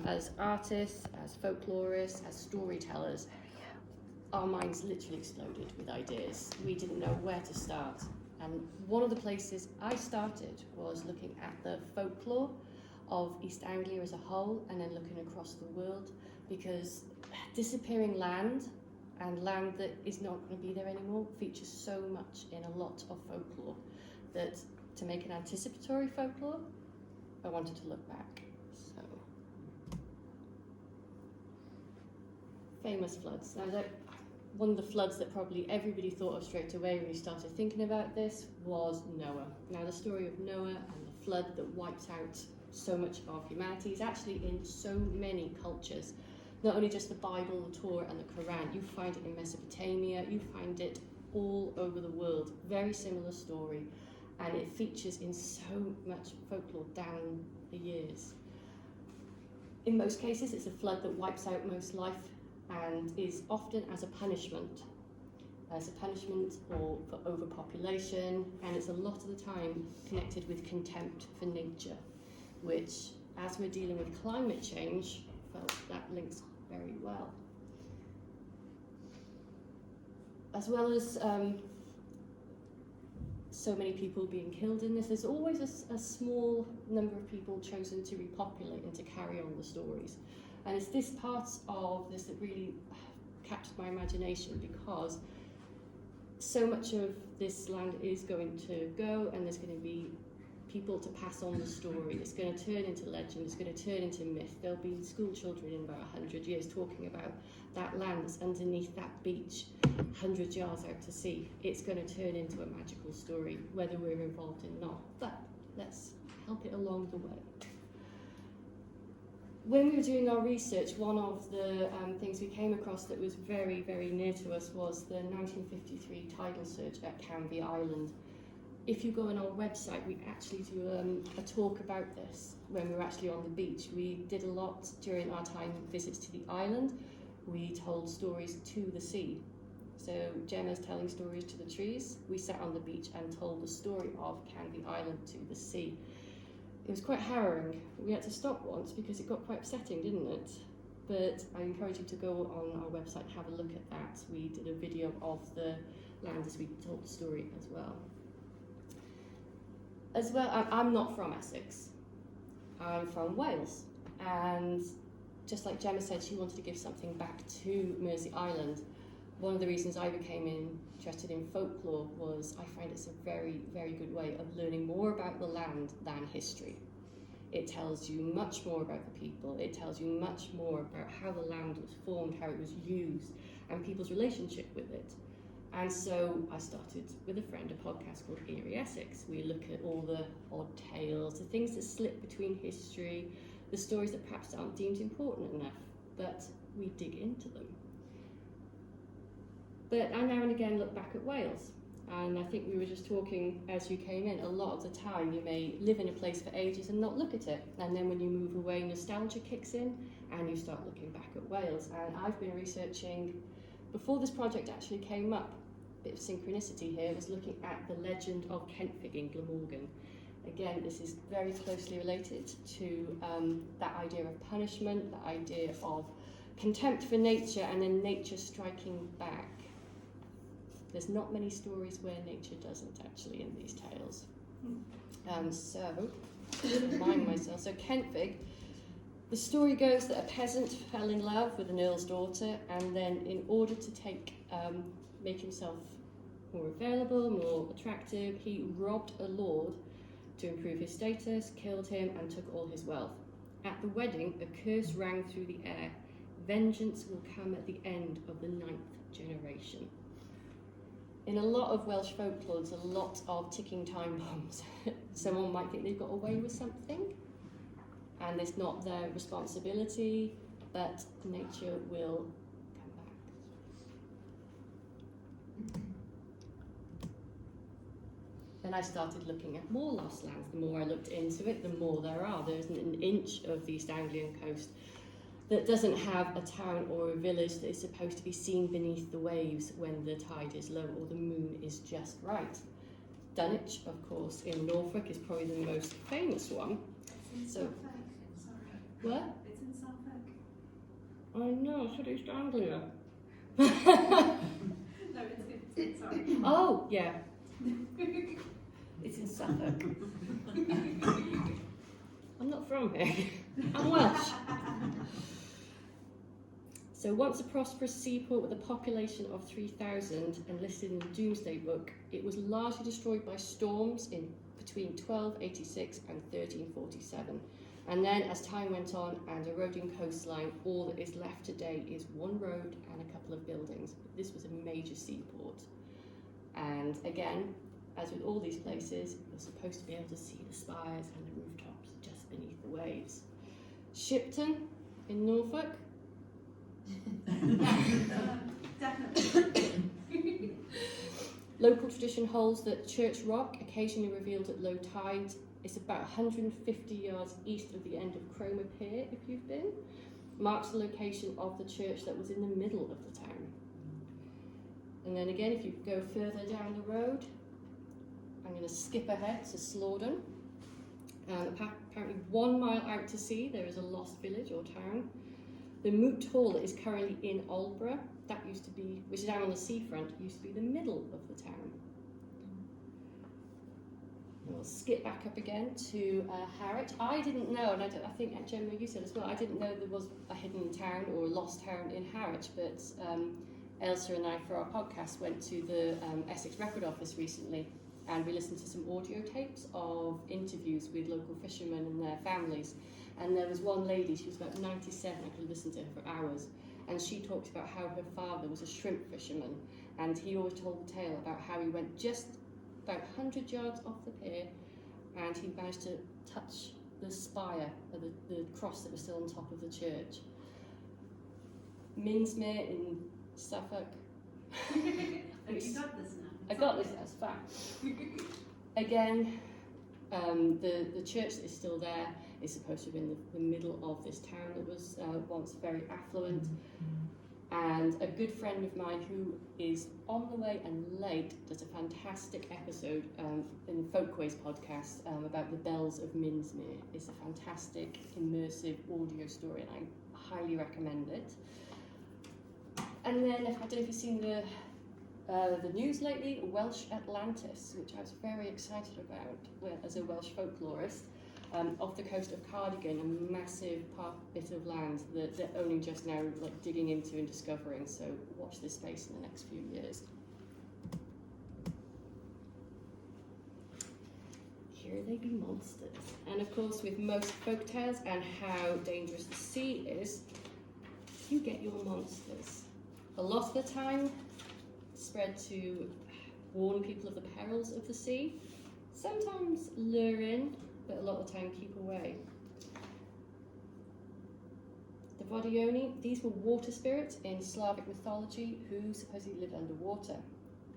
as artists, as folklorists, as storytellers, our minds literally exploded with ideas. We didn't know where to start. And one of the places I started was looking at the folklore of East Anglia as a whole, and then looking across the world, because disappearing land and land that is not going to be there anymore features so much in a lot of folklore that to make an anticipatory folklore, I wanted to look back. So, famous floods. Now, one of the floods that probably everybody thought of straight away when you started thinking about this was Noah. Now, the story of Noah and the flood that wipes out so much of humanity is actually in so many cultures. Not only just the Bible, the Torah, and the Quran. You find it in Mesopotamia, you find it all over the world. Very similar story, and it features in so much folklore down the years. In most cases, it's a flood that wipes out most life and is often as a punishment or for overpopulation, and it's a lot of the time connected with contempt for nature, which, as we're dealing with climate change, felt that links very well. As well as so many people being killed in this, there's always a small number of people chosen to repopulate and to carry on the stories. And it's this part of this that really captured my imagination, because so much of this land is going to go, and there's going to be people to pass on the story. It's going to turn into legend, it's going to turn into myth. There'll be school children in about 100 years talking about that land that's underneath that beach, 100 yards out to sea. It's going to turn into a magical story, whether we're involved or not. But let's help it along the way. When we were doing our research, one of the things we came across that was very, very near to us was the 1953 tidal surge at Canvey Island. If you go on our website, we actually do a talk about this when we were actually on the beach. We did a lot during our time visits to the island. We told stories to the sea. So Gemma's telling stories to the trees. We sat on the beach and told the story of Canvey Island to the sea. It was quite harrowing. We had to stop once because it got quite upsetting, didn't it? But I encourage you to go on our website and have a look at that. We did a video of the land as we told the story as well. I'm not from Essex. I'm from Wales. And just like Gemma said, she wanted to give something back to Mersey Island. One of the reasons I became interested in folklore was I find it's a very, very good way of learning more about the land than history. It tells you much more about the people. It tells you much more about how the land was formed, how it was used, and people's relationship with it. And so I started with a friend a podcast called Eerie Essex. We look at all the odd tales, the things that slip between history, the stories that perhaps aren't deemed important enough, but we dig into them. But I now and again look back at Wales, and I think we were just talking as you came in, a lot of the time you may live in a place for ages and not look at it, and then when you move away, nostalgia kicks in and you start looking back at Wales. And I've been researching, before this project actually came up, a bit of synchronicity here, was looking at the legend of Kentfig in Glamorgan. Again, this is very closely related to that idea of punishment, the idea of contempt for nature, and then nature striking back. There's not many stories where nature doesn't actually in these tales. So, remind myself. So Kentfig, the story goes that a peasant fell in love with an earl's daughter, and then in order to make himself more available, more attractive, he robbed a lord to improve his status, killed him, and took all his wealth. At the wedding, a curse rang through the air. Vengeance will come at the end of the 9th generation. In a lot of Welsh folklore, there's a lot of ticking time bombs. Someone might think they've got away with something, and it's not their responsibility, but nature will come back. Then I started looking at more lost lands. The more I looked into it, the more there are. There isn't an inch of the East Anglian coast that doesn't have a town or a village that is supposed to be seen beneath the waves when the tide is low or the moon is just right. Dunwich, of course, in Norfolk is probably the most famous one. It's in So, Suffolk. Sorry. what? It's in in Suffolk? I know, so East Anglia. No, it's sorry. Oh, yeah. It's in Suffolk. I'm not from here. I'm Welsh. So once a prosperous seaport with a population of 3,000 and listed in the Domesday Book, it was largely destroyed by storms in between 1286 and 1347. And then as time went on and eroding coastline, all that is left today is one road and a couple of buildings. This was a major seaport. And again, as with all these places, you're supposed to be able to see the spires and the rooftops just beneath the waves. Shipton in Norfolk. Definitely. Local tradition holds that Church Rock, occasionally revealed at low tide, is about 150 yards east of the end of Cromer Pier, if you've been, marks the location of the church that was in the middle of the town. And then again, if you go further down the road, I'm going to skip ahead to Slaughton. Apparently 1 mile out to sea, there is a lost village or town. The Moot Hall that is currently in Aldborough, that used to be, which is down on the seafront, used to be the middle of the town. And we'll skip back up again to Harwich. I didn't know, and I think Gemma, you said as well, I didn't know there was a hidden town or a lost town in Harwich, but Elsa and I, for our podcast, went to the Essex Record Office recently, and we listened to some audio tapes of interviews with local fishermen and their families. And there was one lady, she was about 97, I could listen to her for hours, and she talked about how her father was a shrimp fisherman, and he always told the tale about how he went just about 100 yards off the pier, and he managed to touch the spire, or the cross that was still on top of the church. Minsmere in Suffolk. You got this now. I got this, that's fact. Again, the church that is still there is supposed to be in the middle of this town that was once very affluent. And a good friend of mine who is on the way and late does a fantastic episode in the Folkways podcast about the bells of Minsmere. It's a fantastic, immersive audio story, and I highly recommend it. And then, I don't know if you've seen the news lately, Welsh Atlantis, which I was very excited about as a Welsh folklorist. Off the coast of Cardigan, a massive bit of land that they're only just now digging into and discovering, so watch this space in the next few years. Here they be monsters. And of course, with most folktales and how dangerous the sea is, you get your monsters. A lot of the time, spread to warn people of the perils of the sea, sometimes lure in, but a lot of the time keep away. The Vodioni, these were water spirits in Slavic mythology who supposedly lived underwater,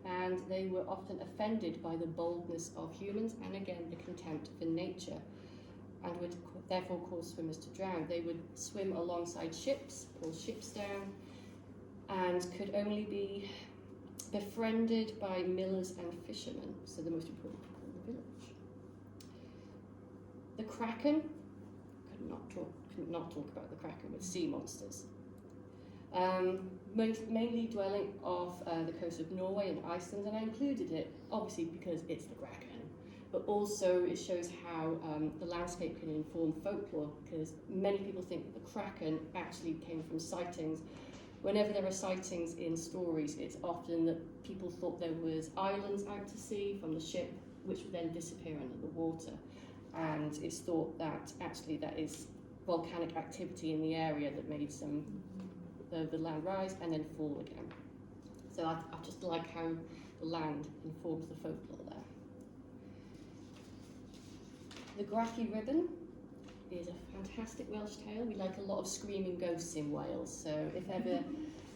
and they were often offended by the boldness of humans and again the contempt for nature, and would therefore cause swimmers to drown. They would swim alongside ships, pull ships down, and could only be befriended by millers and fishermen, so the most important people in the village. The Kraken, could not talk about the Kraken with sea monsters. Mainly dwelling off the coast of Norway and Iceland, and I included it obviously because it's the Kraken, but also it shows how the landscape can inform folklore, because many people think that the Kraken actually came from sightings. Whenever there are sightings in stories, it's often that people thought there was islands out to sea from the ship, which would then disappear under the water. And it's thought that actually that is volcanic activity in the area that made the land rise and then fall again. So I just like how the land informs the folklore there. The Graffy Ribbon is a fantastic Welsh tale. We like a lot of screaming ghosts in Wales, so if ever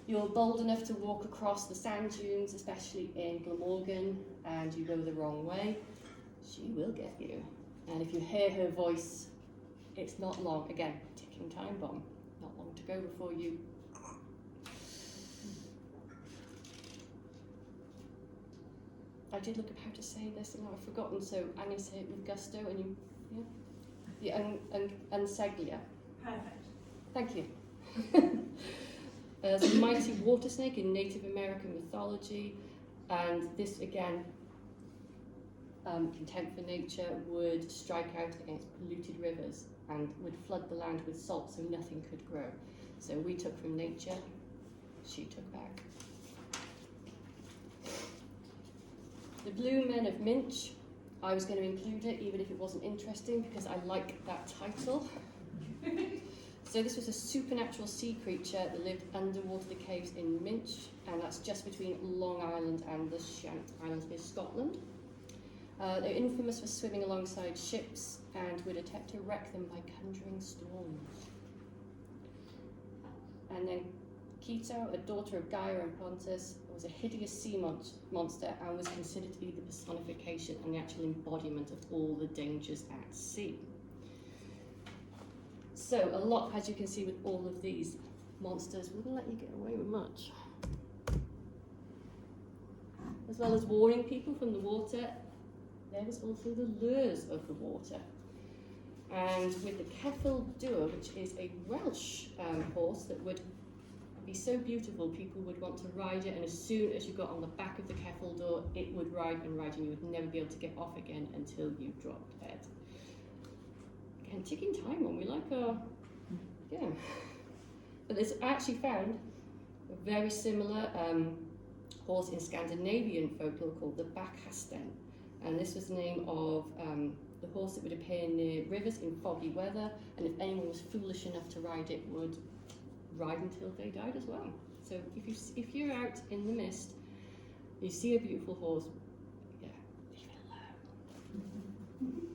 you're bold enough to walk across the sand dunes, especially in Glamorgan, and you go the wrong way, she will get you. And if you hear her voice, it's not long, again, ticking time bomb, not long to go before you. I did look up how to say this and now I've forgotten, so I'm going to say it with gusto and you, yeah? Yeah, and Seglia. Perfect. Thank you. There's a mighty water snake in Native American mythology, and this again, contempt for nature, would strike out against polluted rivers and would flood the land with salt so nothing could grow. So we took from nature, she took back. The Blue Men of Minch, I was going to include it even if it wasn't interesting because I like that title. So this was a supernatural sea creature that lived underwater the caves in Minch, and that's just between Long Island and the Shan't Islands near Scotland. They're infamous for swimming alongside ships and would attempt to wreck them by conjuring storms. And then Quito, a daughter of Gaia and Pontus, was a hideous sea monster and was considered to be the personification and the actual embodiment of all the dangers at sea. So a lot, as you can see with all of these monsters, wouldn't let you get away with much. As well as warning people from the water, there was also the lures of the water. And with the Ceffyl Dŵr, which is a Welsh horse that would be so beautiful, people would want to ride it, and as soon as you got on the back of the Ceffyl Dŵr, it would ride and ride, and you would never be able to get off again until you dropped dead. And ticking time on, we like our, yeah. But there's actually found a very similar horse in Scandinavian folklore called the Bakhasten. And this was the name of the horse that would appear near rivers in foggy weather, and if anyone was foolish enough to ride it, would ride until they died as well. So if you're out in the mist, you see a beautiful horse, yeah, leave it alone.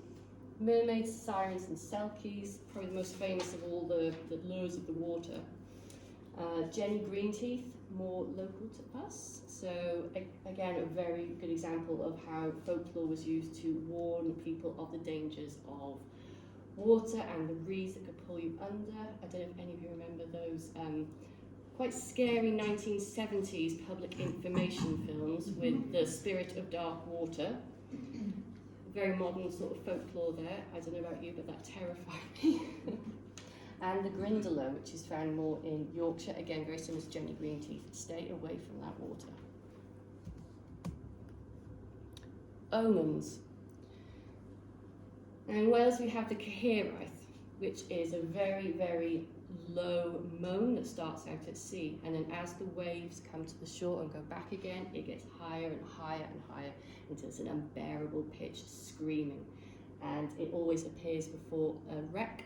Mermaids, sirens and selkies, probably the most famous of all the lures of the water. Jenny Greenteeth, more local to us. So again, a very good example of how folklore was used to warn people of the dangers of water and the reeds that could pull you under. I don't know if any of you remember those quite scary 1970s public information films with the spirit of dark water. Very modern sort of folklore there. I don't know about you, but that terrified me. And the Grindelow, which is found more in Yorkshire, again very similar to Jenny Greenteeth. Stay away from that water. Omens. Now in Wales we have the Cyhyraeth, which is a very, very low moan that starts out at sea, and then as the waves come to the shore and go back again, it gets higher and higher and higher until it's an unbearable pitch, screaming. And it always appears before a wreck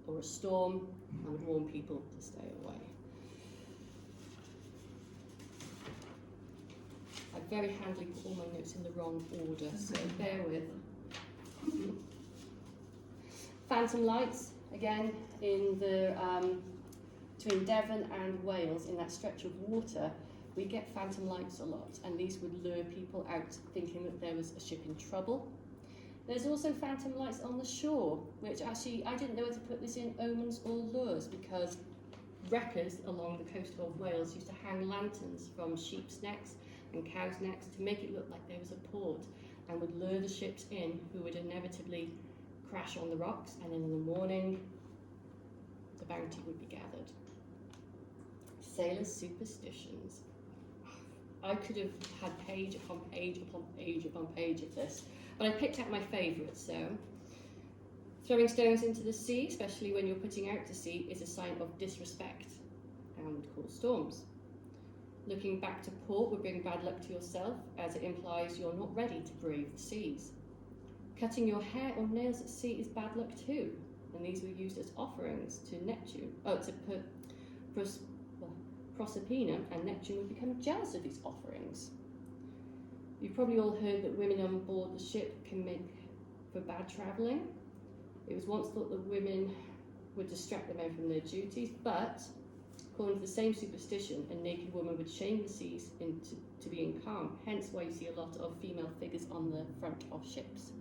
or a storm and would warn people to stay away. I very handily put all my notes in the wrong order, so bear with. Phantom lights, again, in the between Devon and Wales, in that stretch of water, we get phantom lights a lot, and these would lure people out thinking that there was a ship in trouble. There's also phantom lights on the shore, which actually, I didn't know whether to put this in omens or lures, because wreckers along the coast of Wales used to hang lanterns from sheep's necks and cows' necks to make it look like there was a port, and would lure the ships in, who would inevitably crash on the rocks, and then in the morning, the bounty would be gathered. Sailors' superstitions. I could have had page upon page upon page upon page of this, but I picked out my favourites. So, throwing stones into the sea, especially when you're putting out to sea, is a sign of disrespect and would cause storms. Looking back to port would bring bad luck to yourself, as it implies you're not ready to brave the seas. Cutting your hair or nails at sea is bad luck too, and these were used as offerings to Neptune. Proserpina, and Neptune would become jealous of these offerings. You've probably all heard that women on board the ship can make for bad travelling. It was once thought that women would distract the men from their duties, but according to the same superstition, a naked woman would shame the seas into being calm, hence why you see a lot of female figures on the front of ships.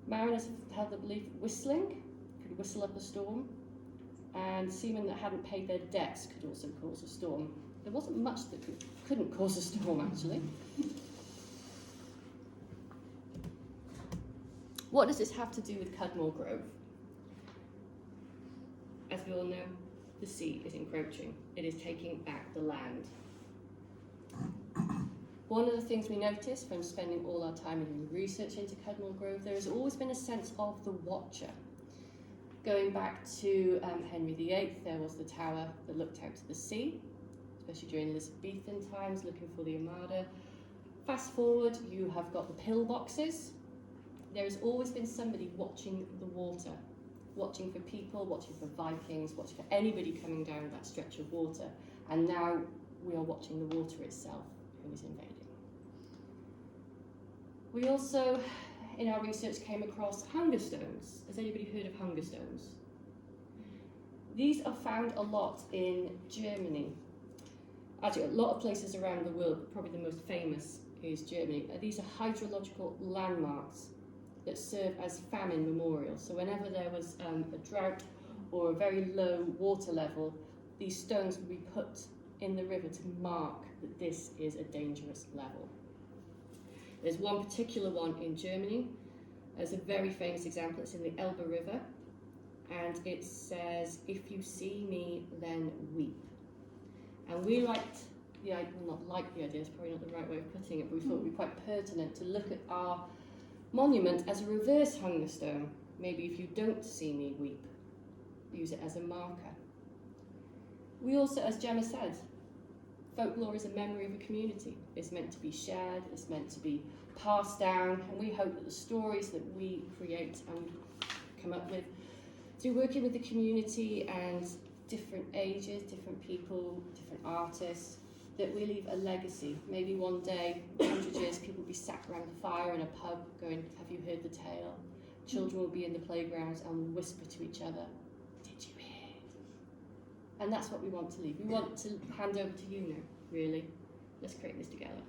Mariners had the belief that whistling could whistle up a storm, and seamen that hadn't paid their debts could also cause a storm. There wasn't much that couldn't cause a storm, actually. What does this have to do with Cudmore Grove? as we all know, the sea is encroaching. It is taking back the land. One of the things we noticed from spending all our time in research into Cudmore Grove, there has always been a sense of the watcher. Going back to Henry VIII, there was the tower that looked out to the sea, especially during Elizabethan times, looking for the Armada. Fast forward, you have got the pillboxes. There has always been somebody watching the water, watching for people, watching for Vikings, watching for anybody coming down that stretch of water. And now we are watching the water itself, who is invading. We also, in our research, came across hunger stones. Has anybody heard of hunger stones? These are found a lot in Germany. Actually, a lot of places around the world, but probably the most famous is Germany. These are hydrological landmarks that serve as famine memorials. So whenever there was a drought or a very low water level, these stones would be put in the river to mark that this is a dangerous level. There's one particular one in Germany. There's a very famous example. It's in the Elbe River, and it says, "If you see me, then weep." And we liked the idea, well, not like the idea, it's probably not the right way of putting it, but we thought it would be quite pertinent to look at our monument as a reverse hunger stone. Maybe if you don't see me, weep. Use it as a marker. We also, as Gemma said, folklore is a memory of a community. It's meant to be shared, it's meant to be passed down, and we hope that the stories that we create and come up with through working with the community and different ages, different people, different artists, that we leave a legacy. Maybe one day, 100 years, people will be sat around a fire in a pub going, "Have you heard the tale?" Children will be in the playgrounds and will whisper to each other, "Did you hear?" And that's what we want to leave. We want to hand over to you now, really. Let's create this together.